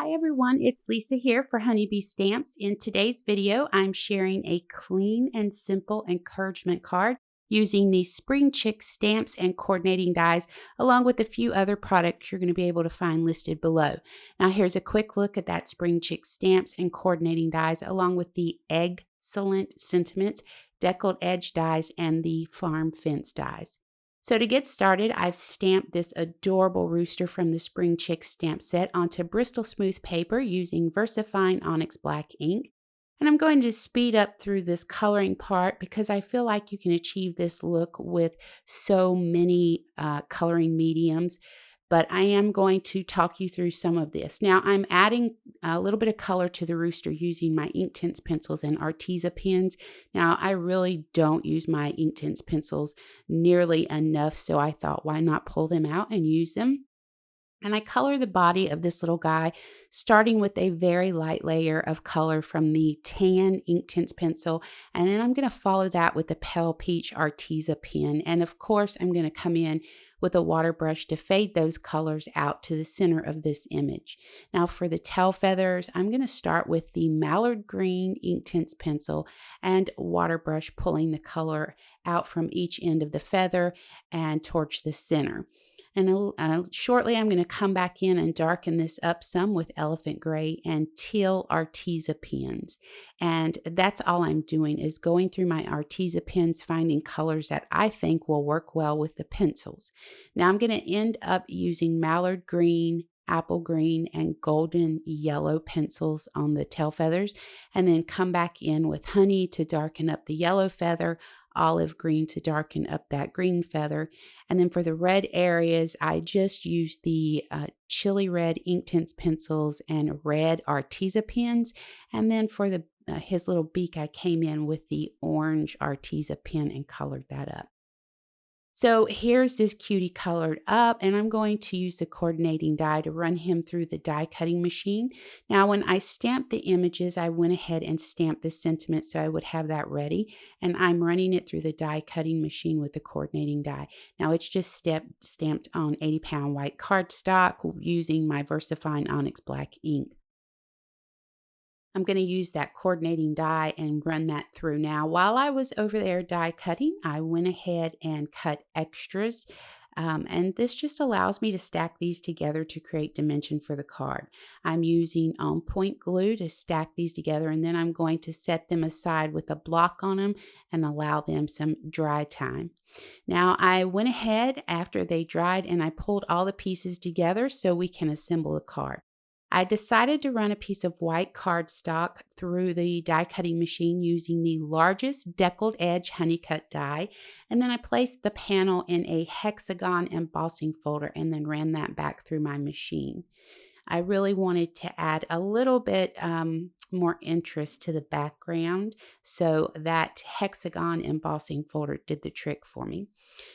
Hi everyone, it's Lisa here for Honeybee Stamps. In today's video, I'm sharing a clean and simple encouragement card using the Spring Chick stamps and coordinating dies, along with a few other products you're going to be able to find listed below. Now here's a quick look at that Spring Chick stamps and coordinating dies, along with the Excellent Sentiments, Deckled Edge dies, and the Farm Fence dies. So to get started, I've stamped this adorable rooster from the Spring Chick stamp set onto Bristol Smooth paper using VersaFine Onyx Black ink. And I'm going to speed up through this coloring part because I feel like you can achieve this look with so many coloring mediums. But I am going to talk you through some of this. Now I'm adding a little bit of color to the rooster using my Inktense pencils and Arteza pens. Now I really don't use my Inktense pencils nearly enough, so I thought why not pull them out and use them. And I color the body of this little guy, starting with a very light layer of color from the tan Inktense pencil. And then I'm going to follow that with the Pale Peach Arteza pen. And of course, I'm going to come in with a water brush to fade those colors out to the center of this image. Now for the tail feathers, I'm going to start with the Mallard Green Inktense pencil and water brush, pulling the color out from each end of the feather and towards the center. And shortly, I'm going to come back in and darken this up some with Elephant Gray and Teal Arteza pens. And that's all I'm doing is going through my Arteza pens, finding colors that I think will work well with the pencils. Now I'm going to end up using Mallard Green, Apple Green, and Golden Yellow pencils on the tail feathers, and then come back in with Honey to darken up the yellow feather, Olive Green to darken up that green feather. And then for the red areas, I just used the Chili Red Inktense pencils and red Arteza pens. And then for the his little beak, I came in with the orange Arteza pen and colored that up. So here's this cutie colored up, and I'm going to use the coordinating die to run him through the die cutting machine. Now, when I stamped the images, I went ahead and stamped the sentiment so I would have that ready, and I'm running it through the die cutting machine with the coordinating die. Now, it's just stamped on 80-pound white cardstock using my VersaFine Onyx Black ink. I'm going to use that coordinating die and run that through. Now, while I was over there die cutting, I went ahead and cut extras. And this just allows me to stack these together to create dimension for the card. I'm using on point glue to stack these together, and then I'm going to set them aside with a block on them and allow them some dry time. Now, I went ahead after they dried and I pulled all the pieces together so we can assemble the card. I decided to run a piece of white cardstock through the die cutting machine using the largest deckled edge honeycut die, and then I placed the panel in a hexagon embossing folder and then ran that back through my machine. I really wanted to add a little bit more interest to the background, so that hexagon embossing folder did the trick for me.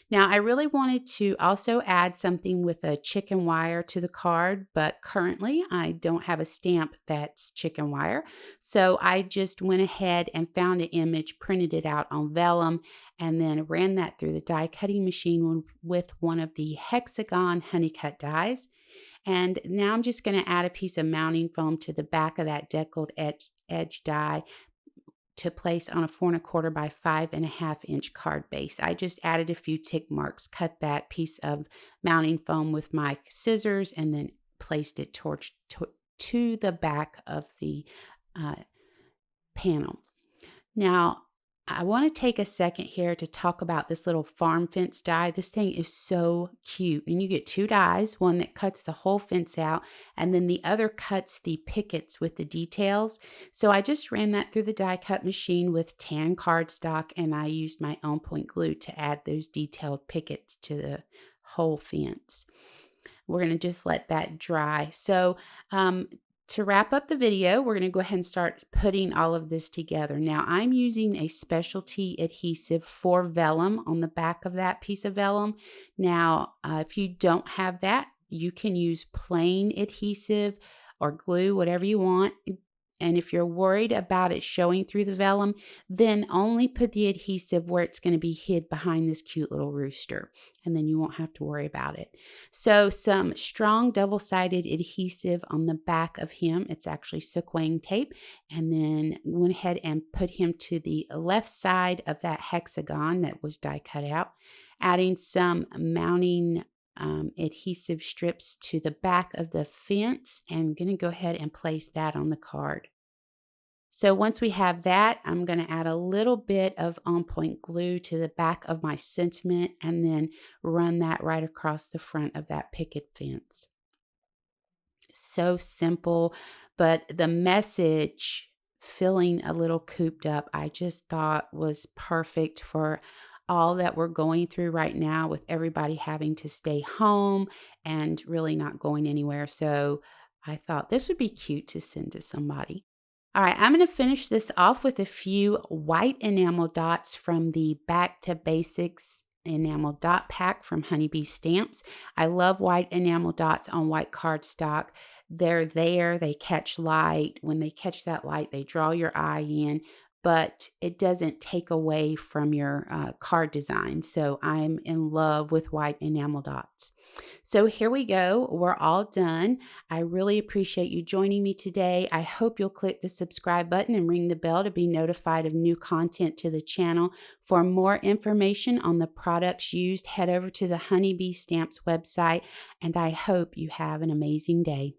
Now, I really wanted to also add something with a chicken wire to the card, but currently I don't have a stamp that's chicken wire. So I just went ahead and found an image, printed it out on vellum, and then ran that through the die cutting machine with one of the hexagon honeycut dies. And now I'm just going to add a piece of mounting foam to the back of that deckled edge die to place on a 4¼ by 5½ inch card base. I just added a few tick marks, cut that piece of mounting foam with my scissors, and then placed it to the back of the panel. Now, I want to take a second here to talk about this little farm fence die. This thing is so cute. And you get two dies, one that cuts the whole fence out, and then the other cuts the pickets with the details. So I just ran that through the die cut machine with tan cardstock, and I used my own point glue to add those detailed pickets to the whole fence. We're going to just let that dry. So to wrap up the video, we're going to go ahead and start putting all of this together. Now, I'm using a specialty adhesive for vellum on the back of that piece of vellum. Now, if you don't have that, you can use plain adhesive or glue, whatever you want. And if you're worried about it showing through the vellum, then only put the adhesive where it's going to be hid behind this cute little rooster, and then you won't have to worry about it. So some strong double-sided adhesive on the back of him. It's actually sequin tape. And then went ahead and put him to the left side of that hexagon that was die cut out, adding some mounting adhesive strips to the back of the fence, and going to go ahead and place that on the card. So once we have that, I'm going to add a little bit of on-point glue to the back of my sentiment and then run that right across the front of that picket fence. So simple, but the message, feeling a little cooped up, I just thought was perfect for all that we're going through right now with everybody having to stay home and really not going anywhere. So I thought this would be cute to send to somebody. All right, I'm going to finish this off with a few white enamel dots from the Back to Basics enamel dot pack from Honeybee Stamps. I love white enamel dots on white cardstock. They're there, they catch light. When they catch that light, they draw your eye in, but it doesn't take away from your card design. So I'm in love with white enamel dots. So here we go. We're all done. I really appreciate you joining me today. I hope you'll click the subscribe button and ring the bell to be notified of new content to the channel. For more information on the products used, head over to the Honeybee Stamps website, and I hope you have an amazing day.